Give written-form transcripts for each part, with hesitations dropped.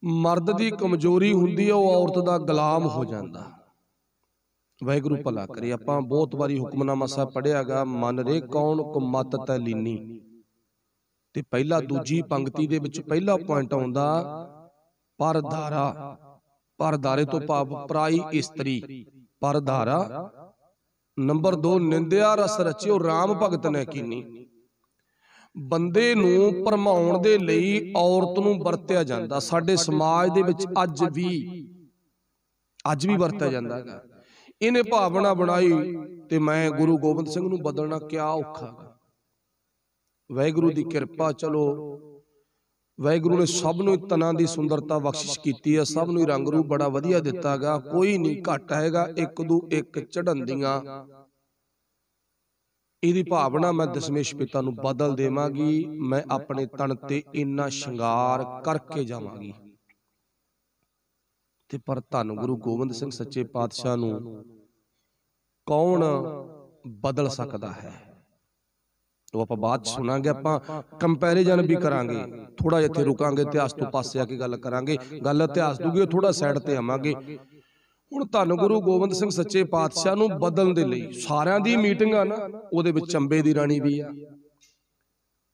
मर्द की कमजोरी हुंदी है, वो औरत का गुलाम हो जाता। वाहिगुरू भला करे। आपां बहुत बारी हुक्मनामा साहब पढ़िया गा, मन रे कौन को मत तै लीनी, ते पहला दूजी पंक्ति दे विच पहला पॉइंट आउंदा परधारा। परधारे तो भाव पराई इस्त्री, परधारा। नंबर 2 निंदिया रस रचियो राम भगत ने कीनी। बंदे नूं भरमाउण दे लई औरत नूं वरतिया जांदा। साडे समाज दे विच अज भी वरतिया जांदा है। इन्हें भावना बनाई ते मैं गुरु गोबिंद सिंह नूं बदलना क्या औखा। वाहिगुरू दी किरपा, चलो वाहिगुरू ने सब नूं तना दी सुंदरता बख्शिश कीती है, सब नूं रंग रूप बड़ा वधिया दिता गा, कोई नहीं घट हैगा। एक दू एक चढ़ंदियां इहदी भावना मैं दशमेश पिता नूं बदल देवांगी। मैं अपने तन ते इन्ना श्रृंगार करके जावांगी। ते पर धन गुरु गोबिंद सिंह सच्चे पातशाह नूं कौन बदल सकता है, तो आप बात सुनांगे। आप कंपैरिजन भी करांगे, थोड़ा इत्थे रुकांगे, इतिहास तो पासे आके गल करांगे। गल इतिहास दूगी, थोड़ा साइड ते आवांगे। हुण धन गुरु गोबिंद सिंह सच्चे पातशाह नूं बदलण दे लई सारियां दी मीटिंग आ ना, उहदे विच चंबे दी राणी भी आ।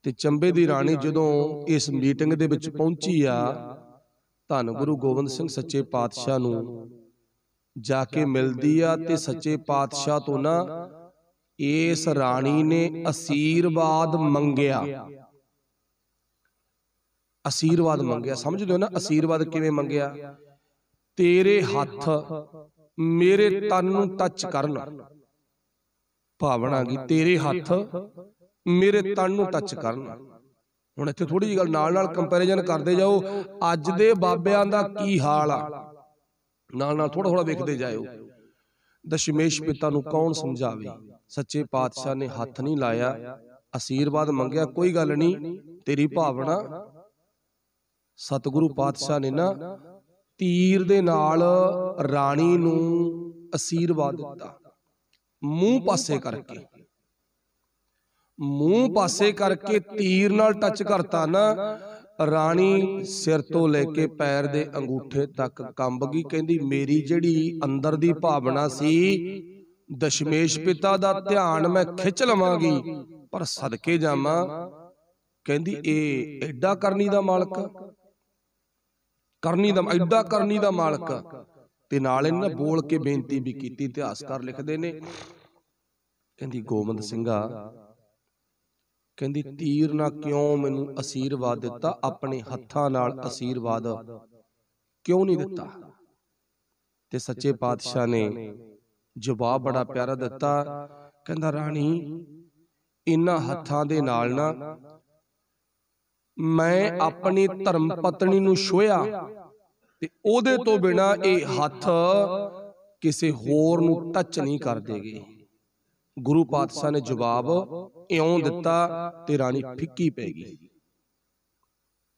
ते चंबे दी राणी जदों इस मीटिंग दे विच पहुंची आ, धन गुरु गोबिंद सिंह सच्चे पातशाह नूं जाके मिलदी आ, ते सच्चे पातशाह तो ना इस राणी ने आशीर्वाद मंगिया। आशीर्वाद मंगिया, समझदे हो ना? आशीर्वाद किवें मंगिया? तेरे हथ मेरे तन नूं टच करन। भावना गी तेरे हथ मेरे तन नूं टच करन। हुण इत्थे थोड़ी जी गल नाल नाल कंपैरिजन करदे जाओ। अज दे बाबियां दा की हाल आ, नाल नाल थोड़ा थोड़ा वेखदे जाओ। दशमेश पिता नूं कौन समझावे? सच्चे पातशाह ने हथ नहीं लाया, आशीर्वाद मंगिया। कोई गल नहीं, तेरी भावना। सतगुरु पातशाह ने ना तीर दे नाल राणी नूं आशीर्वाद दिता, मूंह पासे करके। मूंह पासे करके तीर नाल टच करता ना, राणी सिर तो लेके पैर दे अंगूठे तक कंब गई। कहंदी मेरी जिहड़ी अंदर दी भावना सी, दशमेश पिता दा ध्यान मैं खिच लवांगी, पर सदके जावां। कहंदी ए एडा करनी दा मालक, करनी दा एडा करनी दा मालक। ते नाल इन्हां बोल के बेनती भी कीती। इतिहासकार लिखदे ने, कहंदी गोबिंद सिंघा, कहंदी तीर ना क्यों मैनू आशीर्वाद दिता, अपने हत्थां नाल आशीर्वाद क्यों नहीं दिता? ते सच्चे पातशाह ने जवाब बड़ा प्यारा दिता। कहंदा राणी, इन्हां हत्थां दे नाल ना मैं अपनी धर्म पत्नी नूं छुया, ते ओदे तो बिना ये हथ किसी होर नूं टच नहीं कर देगे। गुरु पातशाह ने जवाब इउं दिता ते राणी फिक्की पै गई।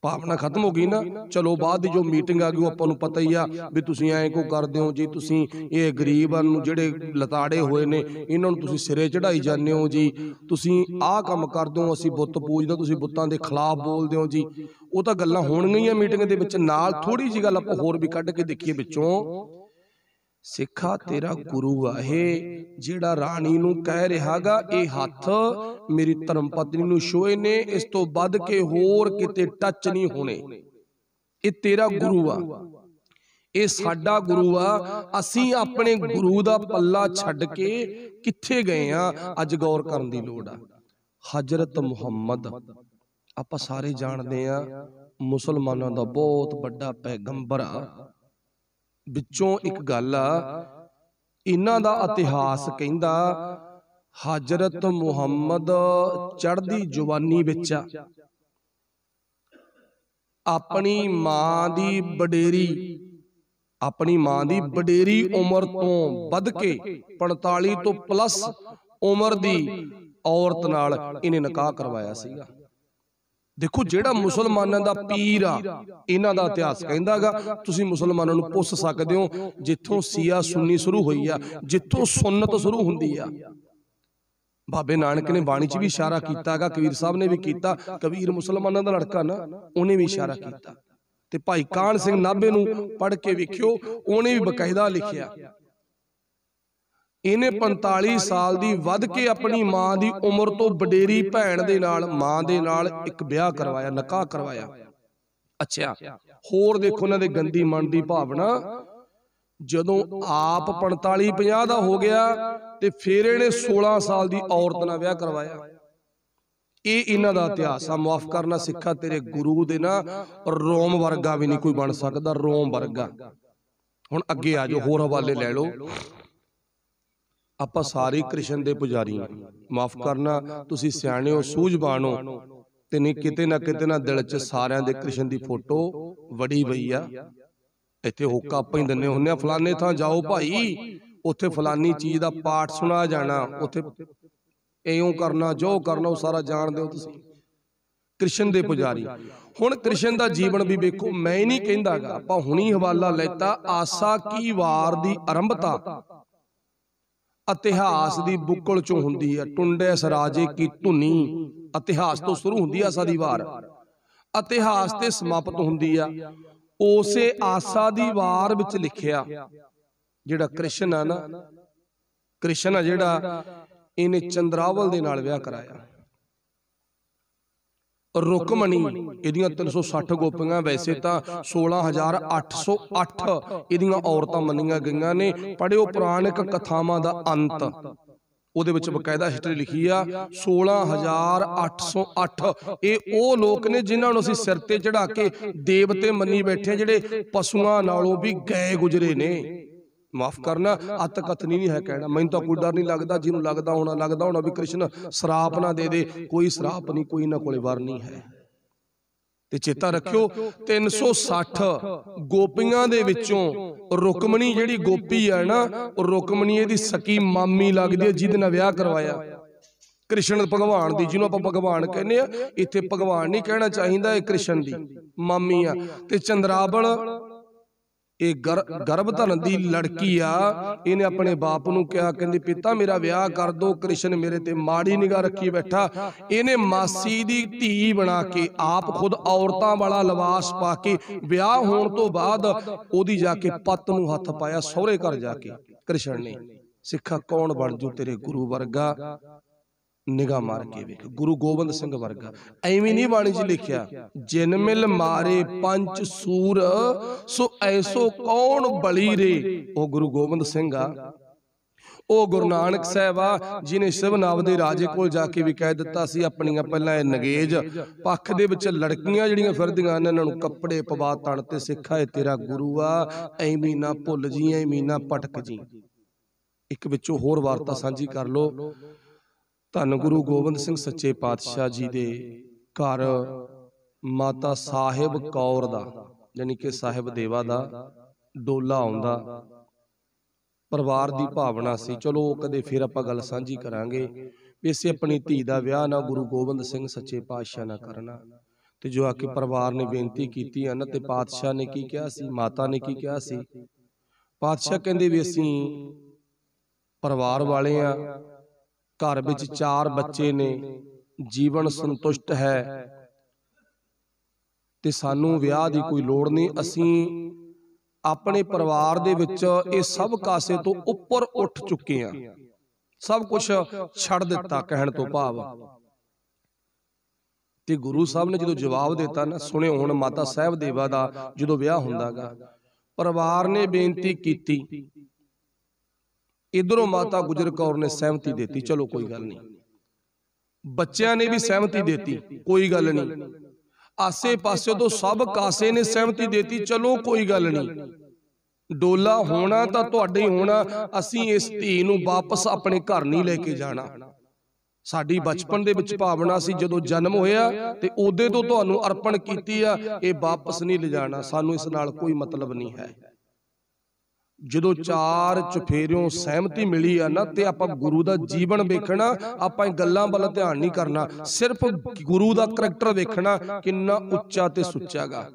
भावना खत्म हो गई ना। चलो बाद जो मीटिंग आ गई, आपां नूं पता ही आ भी तुसीं ऐ क्यों करदे हो जी, तुसीं ये गरीबां नूं जिहड़े लताड़े होए ने इन्हां नूं तुसीं सिरे चढ़ाई जांदे हो जी, तुसीं आह काम करदे हो, असीं बुत पूजदे, तुसीं बुत्तां दे खिलाफ बोलदे हो जी। वो तां गल्लां होणगीਆਂ मीटिंग दे विच। नाल थोड़ी जी गल आपां होर भी कढ के देखीए विचों। सिखा तेरा गुरु आहे जिहड़ा राणी नूं कह रहा गा ये हथ मेरी धर्म पत्नी नूं छुए ने, इस तो वध के होर किते टच नहीं होने। ये तेरा गुरु आ, ये साडा गुरु आ। असीं अपने गुरु दा पल्ला छड्ड के कित्थे गए आ, अज गौर करन दी लोड़ आ। हजरत मुहम्मद आपां सारे जाणदे आ, मुसलमानां दा बहुत वड्डा पैगंबर आ। विचों एक गल आ, इन्हां दा इतिहास कहंदा हजरत मुहम्मद चढ़दी जवानी विच अपनी मां दी वडेरी, अपनी मां दी वडेरी उम्र तो वध के 45 तो प्लस उम्र दी औरत नाल इन्हें निकाह करवाया सीगा। देखो जेड़ा मुसलमानां दा पीर आ, इन्हां दा इतिहास कहंदा गा तुसीं मुसलमानां नूं पुछ सकदे हो जिथों सिया सुन्नी शुरू होई आ, जिथों सुन्नत शुरू हुंदी आ। बाबे नानक ने बाणी च भी इशारा कीता गा, कबीर साहब ने भी कीता। कबीर मुसलमानां दा लड़का ना, उन्हें भी इशारा कीता। ਤੇ ਭਾਈ ਕਾਹਨ ਸਿੰਘ ਨਾਭੇ ਨੂੰ पढ़ के वेखियो, ਉਹਨੇ भी बकायदा लिखिया। ਇਹਨੇ 45 साल ਦੀ ਵੱਧ ਕੇ ਆਪਣੀ ਮਾਂ ਦੀ ਉਮਰ ਤੋਂ ਵਡੇਰੀ ਭੈਣ ਦੇ ਨਾਲ, ਮਾਂ ਦੇ ਨਾਲ ਇੱਕ ਵਿਆਹ ਕਰਵਾਇਆ, ਨਿਕਾਹ ਕਰਵਾਇਆ। ਅੱਛਾ, ਹੋਰ ਦੇਖੋ ਉਹਨਾਂ ਦੇ ਗੰਦੀ ਮਨ ਦੀ ਭਾਵਨਾ। ਜਦੋਂ ਆਪ 45-50 ਦਾ ਹੋ ਗਿਆ ਤੇ ਫਿਰ ਇਹਨੇ 16 ਸਾਲ ਦੀ ਔਰਤ ਨਾਲ ਵਿਆਹ ਕਰਵਾਇਆ। ਇਹ ਇਹਨਾਂ ਦਾ ਇਤਿਹਾਸ ਆ। ਮਾਫ ਕਰਨਾ ਸਿੱਖਾ, ਤੇਰੇ ਗੁਰੂ ਦੇ ਨਾ ਰੋਮ ਵਰਗਾ ਵੀ ਨਹੀਂ ਕੋਈ ਬਣ ਸਕਦਾ, ਰੋਮ ਵਰਗਾ। ਹੁਣ ਅੱਗੇ ਆ ਜਾਓ, ਹੋਰ ਹਵਾਲੇ ਲੈ ਲਓ। ਆਪਾਂ ਸਾਰੇ ਕ੍ਰਿਸ਼ਨ ਦੇ ਪੁਜਾਰੀ ਹਾਂ। ਮਾਫ ਕਰਨਾ, ਤੁਸੀਂ ਸਿਆਣੇ ਹੋ, ਸੂਝਵਾਨ ਹੋ, ਤੇ ਨਹੀਂ ਕਿਤੇ ਨਾ ਦਿਲ 'ਚ ਸਾਰਿਆਂ ਦੇ ਕ੍ਰਿਸ਼ਨ ਦੀ ਫੋਟੋ ਵੜੀ ਪਈ ਆ। ਇੱਥੇ ਹੋਕਾ ਆਪਾਂ ਹੀ ਦਿੰਦੇ ਹੁੰਦੇ ਆ, ਫਲਾਣੇ ਥਾਂ ਜਾਓ ਭਾਈ, ਉੱਥੇ ਫਲਾਨੀ ਚੀਜ਼ ਦਾ ਪਾਠ ਸੁਣਾ ਜਾਣਾ, ਉੱਥੇ ਇਉਂ ਕਰਨਾ, ਜੋ ਕਰਨਾ, ਉਹ ਸਾਰਾ ਜਾਣਦੇ ਹੋ ਤੁਸੀਂ। ਕ੍ਰਿਸ਼ਨ ਦੇ ਪੁਜਾਰੀ। ਹੁਣ ਕ੍ਰਿਸ਼ਨ ਦਾ ਜੀਵਨ ਵੀ ਵੇਖੋ। ਮੈਂ ਹੀ ਨਹੀਂ ਕਹਿੰਦਾਗਾ, ਆਪਾਂ ਹੁਣੀ ਹਵਾਲਾ ਲੈਤਾ। ਆਸਾ ਕੀ ਵਾਰ ਦੀ ਆਰੰਭਤਾ ਇਤਿਹਾਸ ਦੀ ਬੁੱਕਲ ਚੋਂ ਹੁੰਦੀ ਹੈ। ਟੁੰਡੇ ਸਰਾਜੇ ਕੀ ਧੁਨੀ ਇਤਿਹਾਸ ਤੋਂ ਸ਼ੁਰੂ ਹੁੰਦੀ ਆ ਆਸਾ ਦੀ ਵਾਰ, ਇਤਿਹਾਸ ਤੇ ਸਮਾਪਤ ਹੁੰਦੀ ਆ। ਉਸੇ ਆਸਾ ਦੀ ਵਾਰ ਵਿੱਚ ਲਿਖਿਆ ਜਿਹੜਾ ਕ੍ਰਿਸ਼ਨ ਆ ਨਾ, ਕ੍ਰਿਸ਼ਨ ਆ ਜਿਹੜਾ, ਇਹਨੇ ਚੰਦਰਾਵਲ ਦੇ ਨਾਲ ਵਿਆਹ ਕਰਾਇਆ। ਰੁਕਮਣੀ ਇਹਦੀਆਂ 360 ਗੋਪੀਆਂ, ਵੈਸੇ ਤਾਂ 16,808 ਇਹਦੀਆਂ ਔਰਤਾਂ ਮੰਨੀਆਂ ਗਈਆਂ ਨੇ। ਪੜ੍ਹਿਓ ਪੁਰਾਣਿਕ ਕਥਾਵਾਂ ਦਾ ਅੰਤ, ਉਹਦੇ ਵਿੱਚ ਬਕਾਇਦਾ ਹਿਸਟਰੀ ਲਿਖੀ ਆ। 16,808 ਇਹ ਉਹ ਲੋਕ ਨੇ ਜਿਨ੍ਹਾਂ ਨੂੰ ਅਸੀਂ ਸਿਰ ਤੇ ਚੜਾ ਕੇ ਦੇਵਤੇ ਮੰਨੀ ਬੈਠੇ, ਜਿਹੜੇ ਪਸ਼ੂਆਂ ਨਾਲੋਂ ਵੀ ਗਏ ਗੁਜਰੇ ਨੇ। ਮਾਫ ਕਰਨਾ, ਅੱਤ ਕਥਨੀ नहीं है कहना। मैनू तो कोई डर नहीं लगता, जिन्होंने लगता होना भी कृष्ण श्राप ना दे दे। कोई श्राप नहीं, कोई ना कोई वार नहीं है। ते चेता रखियो, 360 गोपियां दे विचों रुकमणी जिहड़ी गोपी है ना, रुकमणी इहदी सकी मामी लगदी है, जिहदे नाल विआह करवाया कृष्ण भगवान दी, जिन्हों आपां भगवान कहने आ। इत्थे भगवान नहीं कहना चाहिदा, इह कृष्ण दी मामी आ। ते चंद्रावल ਇਹ ਗਰਭ ਧਰਨ ਦੀ ਲੜਕੀ ਆ। ਇਹਨੇ ਆਪਣੇ ਬਾਪ ਨੂੰ ਕਿਹਾ, ਕਹਿੰਦੀ ਪਿਤਾ ਮੇਰਾ ਵਿਆਹ ਕਰ ਦੋ, ਕ੍ਰਿਸ਼ਨ ਮੇਰੇ ਤੇ ਮਾੜੀ ਨਿਗਾਹ ਰੱਖੀ ਬੈਠਾ। ਇਹਨੇ ਮਾਸੀ ਦੀ ਧੀ ਬਣਾ ਕੇ ਆਪ ਖੁਦ ਔਰਤਾਂ ਵਾਲਾ ਲਿਬਾਸ ਪਾ ਕੇ ਵਿਆਹ ਹੋਣ ਤੋਂ ਬਾਅਦ ਉਹਦੀ ਜਾ ਕੇ ਪੱਤ ਨੂੰ ਹੱਥ ਪਾਇਆ ਸਹੁਰੇ ਘਰ ਜਾ ਕੇ ਕ੍ਰਿਸ਼ਨ ਨੇ। ਸਿੱਖਾ ਕੌਣ ਬਣ ਜੂ ਤੇਰੇ ਗੁਰੂ ਵਰਗਾ, ਨਿਗਾਹ ਮਾਰ ਕੇ ਵੇਖ, ਗੁਰੂ ਗੋਬਿੰਦ ਸਿੰਘ ਵਰਗਾ। ਐਵੇਂ ਨਹੀਂ ਬਾਣੀ 'ਚ ਲਿਖਿਆ, ਜਿਨ ਮਿਲ ਮਾਰੇ ਪੰਜ ਸੂਰ ਸੋ ਐਸੋ ਕੌਣ ਬਲੀ ਰੇ। ਉਹ ਗੁਰੂ ਗੋਬਿੰਦ ਸਿੰਘ ਆ। ਉਹ ਗੁਰੂ ਨਾਨਕ ਸਾਹਿਬ ਆ, ਜਿਹਨੇ ਸ਼ਿਵਨਾਵ ਦੇ ਰਾਜੇ ਕੋਲ ਜਾ ਕੇ ਵੀ ਕਹਿ ਦਿੱਤਾ ਸੀ ਆਪਣੀਆਂ ਪਹਿਲਾਂ ਇਹ ਨਗੇਜ ਪੱਖ ਦੇ ਵਿੱਚ ਲੜਕੀਆਂ ਜਿਹੜੀਆਂ ਫਿਰਦੀਆਂ ਨੇ, ਇਹਨਾਂ ਨੂੰ ਕੱਪੜੇ ਪਵਾ ਤਣ ਤੇ ਸਿੱਖਾ ਇਹ ਤੇਰਾ ਗੁਰੂ ਆ, ਐਵੇਂ ਨਾ ਭੁੱਲ ਜੀ, ਐਵੇਂ ਨਾ ਭਟਕ ਜੀ। ਇੱਕ ਵਿੱਚੋਂ ਹੋਰ ਵਾਰਤਾ ਸਾਂਝੀ ਕਰ ਲੋ। ਧੰਨ ਗੁਰੂ ਗੋਬਿੰਦ ਸਿੰਘ ਸੱਚੇ ਪਾਤਸ਼ਾਹ ਜੀ ਦੇ ਘਰ ਮਾਤਾ ਸਾਹਿਬ ਕੌਰ ਦਾ, ਯਾਨੀ ਕਿ ਸਾਹਿਬ ਦੇਵਾ ਦਾ ਡੋਲਾ ਆਉਂਦਾ। ਪਰਿਵਾਰ ਦੀ ਭਾਵਨਾ ਸੀ। ਚਲੋ ਕਦੇ ਫਿਰ ਆਪਾਂ ਗੱਲ ਸਾਂਝੀ ਕਰਾਂਗੇ ਵੀ ਅਸੀਂ ਆਪਣੀ ਧੀ ਦਾ ਵਿਆਹ ਨਾ ਗੁਰੂ ਗੋਬਿੰਦ ਸਿੰਘ ਸੱਚੇ ਪਾਤਸ਼ਾਹ ਨਾਲ ਕਰਨਾ। ਤੇ ਜੋ ਆ ਕੇ ਪਰਿਵਾਰ ਨੇ ਬੇਨਤੀ ਕੀਤੀ ਆ ਨਾ, ਤੇ ਪਾਤਸ਼ਾਹ ਨੇ ਕੀ ਕਿਹਾ ਸੀ, ਮਾਤਾ ਨੇ ਕੀ ਕਿਹਾ ਸੀ। ਪਾਤਸ਼ਾਹ ਕਹਿੰਦੇ ਵੀ ਅਸੀਂ ਪਰਿਵਾਰ ਵਾਲੇ ਆ, घर विच 4 बच्चे ने, जीवन संतुष्ट है, ते सानू विआह दी कोई लोड़ नहीं। असीं अपने परिवार दे विच इह सब कासे तो उपर उठ चुके हैं, सब कुछ छड़ दिता। कहण तो भाव ते गुरु साहब ने जो जवाब दिता ना, सुने हुण माता साहिब देवा दा जो विआह हुंदागा, परिवार ने बेनती कीती, इधरों माता गुजर कौर ने सहमति देती, चलो कोई गल नहीं। बच्चों ने भी सहमति देती, कोई गल नहीं। आसे पासे तो सब कासे ने सहमति देती, चलो कोई गल नहीं। डोला होना तो तुहाडे ही होना, असीं इस धी नूं वापस अपने घर नहीं लेके जाना। साडी बचपन दे विच भावना सी, जदों जन्म होया ते उदे तो तुहानूं अर्पण कीती आ, ये वापस नहीं ले जाना, सानूं इस नाल कोई मतलब नहीं है। ਜਦੋਂ 4 ਚੁਫੇਰਿਓਂ ਸਹਿਮਤੀ ਮਿਲੀ ਆ ਨਾ, ਤੇ ਆਪਾਂ ਗੁਰੂ ਦਾ ਜੀਵਨ ਵੇਖਣਾ, ਆਪਾਂ ਇਹ ਗੱਲਾਂ ਵੱਲ ਧਿਆਨ ਨਹੀਂ ਕਰਨਾ, ਸਿਰਫ ਗੁਰੂ ਦਾ ਕਰੈਕਟਰ ਵੇਖਣਾ ਕਿੰਨਾ ਉੱਚਾ ਤੇ ਸੁੱਚਾਗਾ।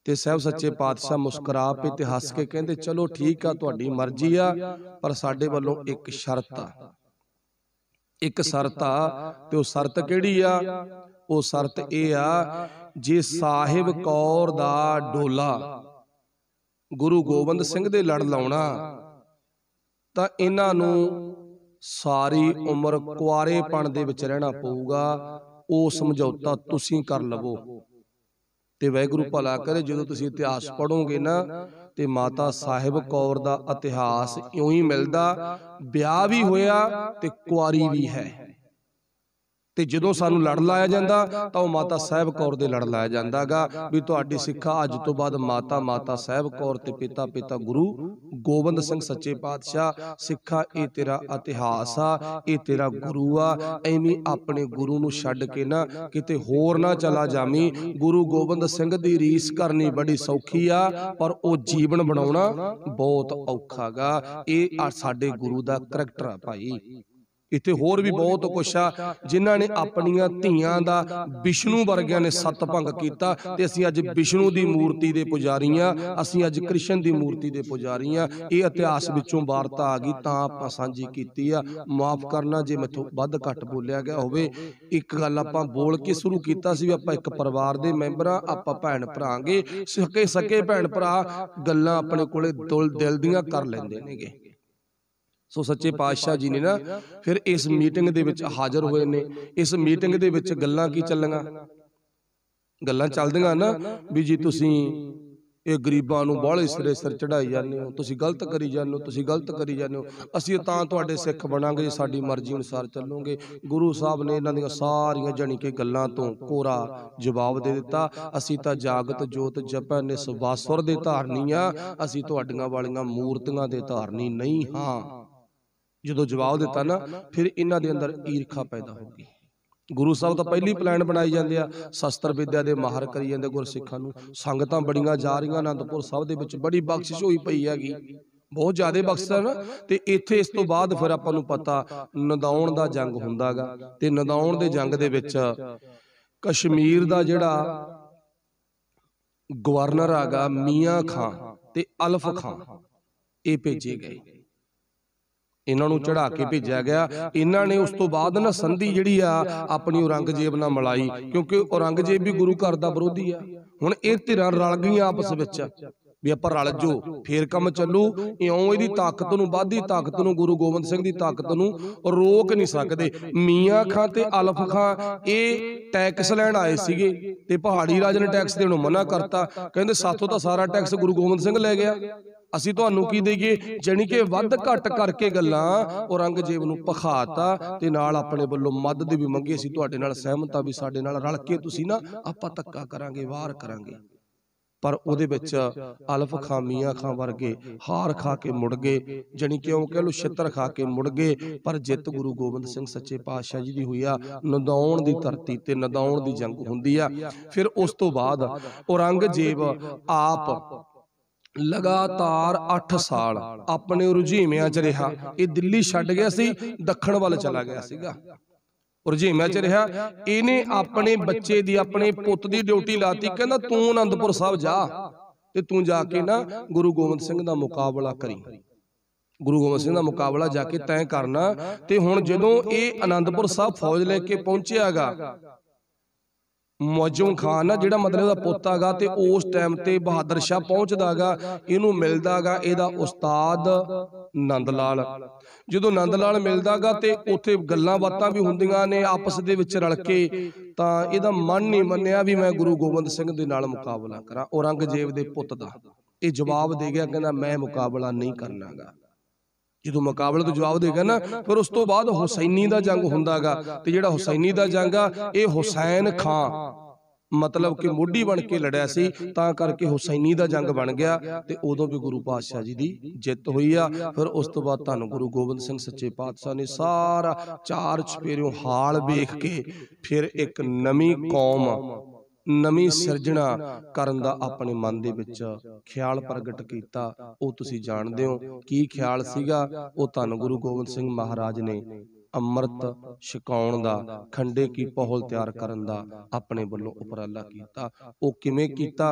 ਤੇ ਸਾਹਿਬ ਸੱਚੇ ਪਾਤਸ਼ਾਹ ਮੁਸਕਰਾ ਪਏ ਤੇ ਹੱਸ ਕੇ ਕਹਿੰਦੇ, ਚਲੋ ਠੀਕ ਆ, ਤੁਹਾਡੀ ਮਰਜ਼ੀ ਆ, ਪਰ ਸਾਡੇ ਵੱਲੋਂ ਇੱਕ ਸ਼ਰਤ ਆ, ਇੱਕ ਸ਼ਰਤ ਆ। ਤੇ ਉਹ ਸ਼ਰਤ ਕਿਹੜੀ ਆ? ਉਹ ਸ਼ਰਤ ਇਹ ਆ ਜੇ ਸਾਹਿਬ ਕੌਰ ਦਾ ਡੋਲਾ ਗੁਰੂ ਗੋਬਿੰਦ ਸਿੰਘ ਦੇ ਲੜ ਲਾਉਣਾ ਤਾਂ ਇਹਨਾਂ ਨੂੰ ਸਾਰੀ ਉਮਰ ਕੁਆਰੇਪਣ ਦੇ ਵਿੱਚ ਰਹਿਣਾ ਪਊਗਾ। ਉਹ ਸਮਝੌਤਾ ਤੁਸੀਂ ਕਰ ਲਵੋ। ਤੇ ਵਾਹਿਗੁਰੂ ਭਲਾ ਕਰੇ, ਜਦੋਂ ਤੁਸੀਂ ਇਤਿਹਾਸ ਪੜ੍ਹੋਗੇ ਨਾ ਤੇ ਮਾਤਾ ਸਾਹਿਬ ਕੌਰ ਦਾ ਇਤਿਹਾਸ ਇਉਂ ਹੀ ਮਿਲਦਾ, ਵਿਆਹ ਵੀ ਹੋਇਆ ਤੇ ਕੁਆਰੀ ਵੀ ਹੈ। ਤੇ ਜਦੋਂ ਸਾਨੂੰ ਲੜ ਲਾਇਆ ਜਾਂਦਾ ਤਾਂ ਉਹ ਮਾਤਾ ਸਾਹਿਬ ਕੌਰ ਦੇ ਲੜ ਲਾਇਆ ਜਾਂਦਾਗਾ ਵੀ ਤੁਹਾਡੀ ਸਿੱਖਾ ਅੱਜ ਤੋਂ ਬਾਅਦ ਮਾਤਾ ਸਾਹਿਬ ਕੌਰ ਤੇ ਪਿਤਾ ਗੁਰੂ ਗੋਬਿੰਦ ਸਿੰਘ ਸੱਚੇ ਪਾਤਸ਼ਾਹ। ਸਿੱਖਾ ਇਹ ਤੇਰਾ ਇਤਿਹਾਸ ਆ, ਇਹ ਤੇਰਾ ਗੁਰੂ ਆ। ਐਵੇਂ ਆਪਣੇ ਗੁਰੂ ਨੂੰ ਛੱਡ ਕੇ ਨਾ ਕਿਤੇ ਹੋਰ ਨਾ ਚਲਾ ਜਾਵੀਂ। ਗੁਰੂ ਗੋਬਿੰਦ ਸਿੰਘ ਦੀ ਰੀਸ ਕਰਨੀ ਬੜੀ ਸੌਖੀ ਆ, ਪਰ ਉਹ ਜੀਵਨ ਬਣਾਉਣਾ ਬਹੁਤ ਔਖਾ ਗਾ। ਇਹ ਸਾਡੇ ਗੁਰੂ ਦਾ ਕਰੈਕਟਰ ਆ ਭਾਈ। ਇੱਥੇ ਹੋਰ ਵੀ ਬਹੁਤ ਕੁਛ ਆ, ਜਿਨ੍ਹਾਂ ਨੇ ਆਪਣੀਆਂ ਧੀਆਂ ਦਾ ਵਿਸ਼ਨੂੰ ਵਰਗਿਆਂ ਨੇ ਸੱਤ ਭੰਗ ਕੀਤਾ ਤੇ ਅਸੀਂ ਅੱਜ ਵਿਸ਼ਨੂੰ ਦੀ ਮੂਰਤੀ ਦੇ ਪੁਜਾਰੀ ਆ, ਅਸੀਂ ਅੱਜ ਕ੍ਰਿਸ਼ਨ ਦੀ ਮੂਰਤੀ ਦੇ ਪੁਜਾਰੀ ਆ। ਇਹ ਇਤਿਹਾਸ ਵਿੱਚੋਂ ਵਾਰਤਾ ਆ ਗਈ ਤਾਂ ਆਪਾਂ ਸਾਂਝੀ ਕੀਤੀ ਆ। ਮਾਫ ਕਰਨਾ ਜੇ ਮੈਥੋਂ ਵੱਧ ਘੱਟ ਬੋਲਿਆ ਗਿਆ ਹੋਵੇ। ਇੱਕ ਗੱਲ ਆਪਾਂ ਬੋਲ ਕੇ ਸ਼ੁਰੂ ਕੀਤਾ ਸੀ ਵੀ ਆਪਾਂ ਇੱਕ ਪਰਿਵਾਰ ਦੇ ਮੈਂਬਰ ਆ, ਆਪਾਂ ਭੈਣ ਭਰਾਂਗੇ। ਸਕੇ ਭੈਣ ਭਰਾ ਗੱਲਾਂ ਆਪਣੇ ਕੋਲੇ ਦਿਲ ਦੀਆਂ ਕਰ ਲੈਂਦੇ ਨੇਗੇ। ਸੋ ਸੱਚੇ ਪਾਤਸ਼ਾਹ ਜੀ ਨੇ ਨਾ ਫਿਰ ਇਸ ਮੀਟਿੰਗ ਦੇ ਵਿੱਚ ਹਾਜ਼ਰ ਹੋਏ ਨੇ। ਇਸ ਮੀਟਿੰਗ ਦੇ ਵਿੱਚ ਗੱਲਾਂ ਕੀ ਚੱਲੀਆਂ? ਗੱਲਾਂ ਚੱਲਦੀਆਂ ਨਾ ਵੀ ਜੀ ਤੁਸੀਂ ਇਹ ਗਰੀਬਾਂ ਨੂੰ ਬਾਹਲੇ ਸਿਰ ਚੜਾਈ ਜਾਂਦੇ ਹੋ, ਤੁਸੀਂ ਗਲਤ ਕਰੀ ਜਾਂਦੇ ਹੋ, ਤੁਸੀਂ ਗਲਤ ਕਰੀ ਜਾਂਦੇ ਹੋ। ਅਸੀਂ ਤਾਂ ਤੁਹਾਡੇ ਸਿੱਖ ਬਣਾਂਗੇ ਜੇ ਸਾਡੀ ਮਰਜ਼ੀ ਅਨੁਸਾਰ ਚੱਲੋਗੇ। ਗੁਰੂ ਸਾਹਿਬ ਨੇ ਇਹਨਾਂ ਦੀਆਂ ਸਾਰੀਆਂ ਜਾਣੀ ਕਿ ਗੱਲਾਂ ਤੋਂ ਕੋਰਾ ਜਵਾਬ ਦੇ ਦਿੱਤਾ। ਅਸੀਂ ਤਾਂ ਜਾਗਤ ਜੋਤ ਜਪੈ ਨਿਸਵਾਸੁਰ ਦੇ ਧਾਰਨੀ ਆ, ਅਸੀਂ ਤੁਹਾਡੀਆਂ ਵਾਲੀਆਂ ਮੂਰਤੀਆਂ ਦੇ ਧਾਰਨੀ ਨਹੀਂ ਹਾਂ। ਜਦੋਂ ਜਵਾਬ ਦਿੱਤਾ ਨਾ ਫਿਰ ਇਹਨਾਂ ਦੇ ਅੰਦਰ ਈਰਖਾ ਪੈਦਾ ਹੋ ਗਈ। ਗੁਰੂ ਸਾਹਿਬ ਤਾਂ ਪਹਿਲੀ ਪਲਾਨ ਬਣਾਈ ਜਾਂਦੇ ਆ, ਸ਼ਸਤਰ ਵਿਦਿਆ ਦੇ ਮਾਹਰ ਕਰੀ ਜਾਂਦੇ ਗੁਰਸਿੱਖਾਂ ਨੂੰ। ਸੰਗਤਾਂ ਬੜੀਆਂ ਜਾ ਰਹੀਆਂ, ਅਨੰਦਪੁਰ ਸਾਹਿਬ ਦੇ ਵਿੱਚ ਬੜੀ ਬਖਸ਼ਿਸ਼ ਹੋਈ ਪਈ ਹੈਗੀ, ਬਹੁਤ ਜ਼ਿਆਦਾ ਬਖਸ਼ਿਸ਼ ਹੈ ਨਾ। ਤੇ ਇੱਥੇ ਇਸ ਤੋਂ ਬਾਅਦ ਫਿਰ ਆਪਾਂ ਨੂੰ ਪਤਾ ਨਦਾਉਣ ਦਾ ਜੰਗ ਹੁੰਦਾਗਾ ਤੇ ਨਦਾਉਣ ਦੇ ਜੰਗ ਦੇ ਵਿੱਚ ਕਸ਼ਮੀਰ ਦਾ ਜਿਹੜਾ ਗਵਰਨਰ ਹੈਗਾ ਮੀਆਂ ਖਾਂ ਤੇ ਅਲਫ ਖਾਂ, ਇਹ ਭੇਜੇ ਗਏ। ਇਹਨਾਂ ਨੂੰ ਚੜਾ ਕੇ ਭੇਜਿਆ ਗਿਆ। ਇਹਨਾਂ ਨੇ ਉਸ ਤੋਂ ਬਾਅਦ ਨਾ ਸੰਧੀ ਜਿਹੜੀ ਆ ਆਪਣੀ ਔਰੰਗਜ਼ੇਬ ਨਾਲ ਮਿਲਾਈ, ਕਿਉਂਕਿ ਔਰੰਗਜ਼ੇਬ ਵੀ ਗੁਰੂ ਘਰ ਦਾ ਵਿਰੋਧੀ ਆ। ਹੁਣ ਇਹ ਧਿਰਾਂ ਰਲ ਗਈਆਂ ਆਪਸ ਵਿੱਚ ਵੀ ਆਪਾਂ ਰਲ ਜੋ ਫੇਰ ਕੰਮ ਚੱਲੂ। ਇਉਂ ਇਹਦੀ ਤਾਕਤ ਨੂੰ, ਵੱਧਦੀ ਤਾਕਤ ਨੂੰ, ਗੁਰੂ ਗੋਬਿੰਦ ਸਿੰਘ ਦੀ ਤਾਕਤ ਨੂੰ ਰੋਕ ਨਹੀਂ ਸਕਦੇ। ਮੀਆਂ ਖਾਂ ਤੇ ਅਲਫ ਖਾਂ ਇਹ ਟੈਕਸ ਲੈਣ ਆਏ ਸੀਗੇ ਤੇ ਪਹਾੜੀ ਰਾਜ ਨੇ ਟੈਕਸ ਦੇਣੋਂ ਮਨਾ ਕਰਤਾ। ਕਹਿੰਦੇ ਸਾਥੋਂ ਤਾਂ ਸਾਰਾ ਟੈਕਸ ਗੁਰੂ ਗੋਬਿੰਦ ਸਿੰਘ ਲੈ ਗਿਆ, ਅਸੀਂ ਤੁਹਾਨੂੰ ਕੀ ਦੇਈਏ। ਜਾਣੀ ਕਿ ਵੱਧ ਘੱਟ ਕਰਕੇ ਗੱਲਾਂ ਔਰੰਗਜ਼ੇਬ ਨੂੰ ਭਖਾਤਾ ਤੇ ਨਾਲ ਆਪਣੇ ਵੱਲੋਂ ਮਦਦ ਵੀ ਮੰਗੀ। ਅਸੀਂ ਤੁਹਾਡੇ ਨਾਲ ਸਹਿਮਤ ਆ ਵੀ ਸਾਡੇ ਨਾਲ ਰਲ ਕੇ ਤੁਸੀਂ ਨਾ ਆਪਾਂ ਧੱਕਾ ਕਰਾਂਗੇ, ਵਾਰ ਕਰਾਂਗੇ। ਪਰ ਉਹਦੇ ਵਿੱਚ ਅਲਫ ਖਾਂ ਮੀਆਂ ਖਾਂ ਵਰਗੇ ਹਾਰ ਖਾ ਕੇ ਮੁੜ ਗਏ, ਜਾਣੀ ਕਿ ਉਹ ਕਹਿ ਲਓ ਛਿੱਤਰ ਖਾ ਕੇ ਮੁੜ ਗਏ। ਪਰ ਜਿੱਤ ਗੁਰੂ ਗੋਬਿੰਦ ਸਿੰਘ ਸੱਚੇ ਪਾਤਸ਼ਾਹ ਜੀ ਦੀ ਹੋਈ ਆ। ਨਦਾਉਣ ਦੀ ਧਰਤੀ ਤੇ ਨਦਾਉਣ ਦੀ ਜੰਗ ਹੁੰਦੀ ਆ। ਫਿਰ ਉਸ ਤੋਂ ਬਾਅਦ ਔਰੰਗਜ਼ੇਬ ਆਪ ਲਗਾਤਾਰ 8 ਸਾਲ ਆਪਣੇ ਰੁਝੇਵਿਆਂ 'ਚ ਰਿਹਾ। ਇਹ ਦਿੱਲੀ ਛੱਡ ਗਿਆ ਸੀ, ਦੱਖਣ ਵੱਲ ਚਲਾ ਗਿਆ ਸੀਗਾ, ਰੁਝੇਵਿਆਂ 'ਚ ਰਿਹਾ। ਇਹਨੇ ਆਪਣੇ ਬੱਚੇ ਦੀ, ਆਪਣੇ ਪੁੱਤ ਦੀ ਡਿਊਟੀ ਲਾਤੀ। ਕਹਿੰਦਾ ਤੂੰ ਅਨੰਦਪੁਰ ਸਾਹਿਬ ਜਾ ਤੇ ਤੂੰ ਜਾ ਕੇ ਨਾ ਗੁਰੂ ਗੋਬਿੰਦ ਸਿੰਘ ਦਾ ਮੁਕਾਬਲਾ ਕਰੀ। ਗੁਰੂ ਗੋਬਿੰਦ ਸਿੰਘ ਦਾ ਮੁਕਾਬਲਾ ਜਾ ਕੇ ਤੈਅ ਕਰਨਾ। ਤੇ ਹੁਣ ਜਦੋਂ ਇਹ ਅਨੰਦਪੁਰ ਸਾਹਿਬ ਫੌਜ ਲੈ ਕੇ ਪਹੁੰਚਿਆਗਾ, ਮੌਜਮ ਖਾਨ ਨਾ ਜਿਹੜਾ ਮਤਲਬ ਦਾ ਪੁੱਤ ਹੈਗਾ, ਤੇ ਉਸ ਟਾਈਮ ਤੇ ਬਹਾਦਰ ਸ਼ਾਹ ਪਹੁੰਚਦਾਗਾ, ਇਹਨੂੰ ਮਿਲਦਾਗਾ ਇਹਦਾ ਉਸਤਾਦ ਨੰਦ ਲਾਲ। ਜਦੋਂ ਨੰਦ ਲਾਲ ਮਿਲਦਾਗਾ ਤੇ ਉੱਥੇ ਗੱਲਾਂ ਬਾਤਾਂ ਵੀ ਹੁੰਦੀਆਂ ਨੇ ਆਪਸ ਦੇ ਵਿੱਚ ਰਲ ਕੇ, ਤਾਂ ਇਹਦਾ ਮਨ ਨਹੀਂ ਮੰਨਿਆ ਵੀ ਮੈਂ ਗੁਰੂ ਗੋਬਿੰਦ ਸਿੰਘ ਦੇ ਨਾਲ ਮੁਕਾਬਲਾ ਕਰਾਂ ਔਰੰਗਜ਼ੇਬ ਦੇ ਪੁੱਤ ਦਾ। ਇਹ ਜਵਾਬ ਦੇ ਗਿਆ, ਕਹਿੰਦਾ ਮੈਂ ਮੁਕਾਬਲਾ ਨਹੀਂ ਕਰਨਾਗਾ। ਜਦੋਂ ਮੁਕਾਬਲੇ ਤੋਂ ਜਵਾਬ ਦੇ ਗਿਆ ਨਾ, ਫਿਰ ਉਸ ਤੋਂ ਬਾਅਦ ਹੁਸੈਨੀ ਦਾ ਜੰਗ ਹੁੰਦਾਗਾ। ਤੇ ਜਿਹੜਾ ਹੁਸੈਨੀ ਦਾ ਜੰਗ ਆ, ਇਹ ਹੁਸੈਨ ਖਾਂ ਮਤਲਬ ਕਿ ਮੋਢੀ ਬਣ ਕੇ ਲੜਿਆ ਸੀ, ਤਾਂ ਕਰਕੇ ਹੁਸੈਨੀ ਦਾ ਜੰਗ ਬਣ ਗਿਆ। ਤੇ ਉਦੋਂ ਵੀ ਗੁਰੂ ਪਾਤਸ਼ਾਹ ਜੀ ਦੀ ਜਿੱਤ ਹੋਈ ਆ। ਫਿਰ ਉਸ ਤੋਂ ਬਾਅਦ ਧੰਨ ਗੁਰੂ ਗੋਬਿੰਦ ਸਿੰਘ ਸੱਚੇ ਪਾਤਸ਼ਾਹ ਨੇ ਸਾਰਾ ਚਾਰ ਚੁਫੇਰਿਓਂ ਹਾਲ ਵੇਖ ਕੇ ਫਿਰ ਇੱਕ ਨਵੀਂ ਕੌਮ, ਨਵੀਂ ਸਿਰਜਣਾ ਕਰਨ ਦਾ ਆਪਣੇ ਮਨ ਦੇ ਵਿੱਚ ਖਿਆਲ ਪ੍ਰਗਟ ਕੀਤਾ। ਉਹ ਤੁਸੀਂ ਜਾਣਦੇ ਹੋ ਕੀ ਖਿਆਲ ਸੀਗਾ। ਉਹ ਧੰਨ ਗੁਰੂ ਗੋਬਿੰਦ ਸਿੰਘ ਮਹਾਰਾਜ ਨੇ ਅੰਮ੍ਰਿਤ ਛਕਾਉਣ ਦਾ, ਖੰਡੇ ਕੀ ਪਹੁਲ ਤਿਆਰ ਕਰਨ ਦਾ ਆਪਣੇ ਵੱਲੋਂ ਉਪਰਾਲਾ ਕੀਤਾ। ਉਹ ਕਿਵੇਂ ਕੀਤਾ,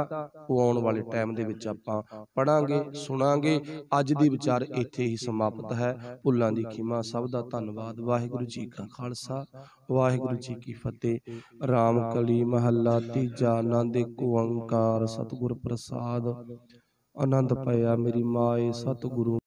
ਉਹ ਆਉਣ ਵਾਲੇ ਟਾਈਮ ਦੇ ਵਿੱਚ ਆਪਾਂ ਪੜਾਂਗੇ, ਸੁਣਾਂਗੇ। ਅੱਜ ਦੀ ਵਿਚਾਰ ਇੱਥੇ ਹੀ ਸਮਾਪਤ ਹੈ। ਭੁੱਲਾਂ ਦੀ ਖਿਮਾ, ਸਭ ਦਾ ਧੰਨਵਾਦ। ਵਾਹਿਗੁਰੂ ਜੀ ਕਾ ਖਾਲਸਾ, ਵਾਹਿਗੁਰੂ ਜੀ ਕੀ ਫਤਿਹ। ਰਾਮ ਕਲੀ ਮਹੱਲਾ ਤੀਜਾ। ਆਨੰਦ ਏਕ ਓੰਕਾਰ ਸਤਿਗੁਰ ਪ੍ਰਸਾਦ। ਆਨੰਦ ਪਾਇਆ ਮੇਰੀ ਮਾਏ ਸਤਿਗੁਰੂ।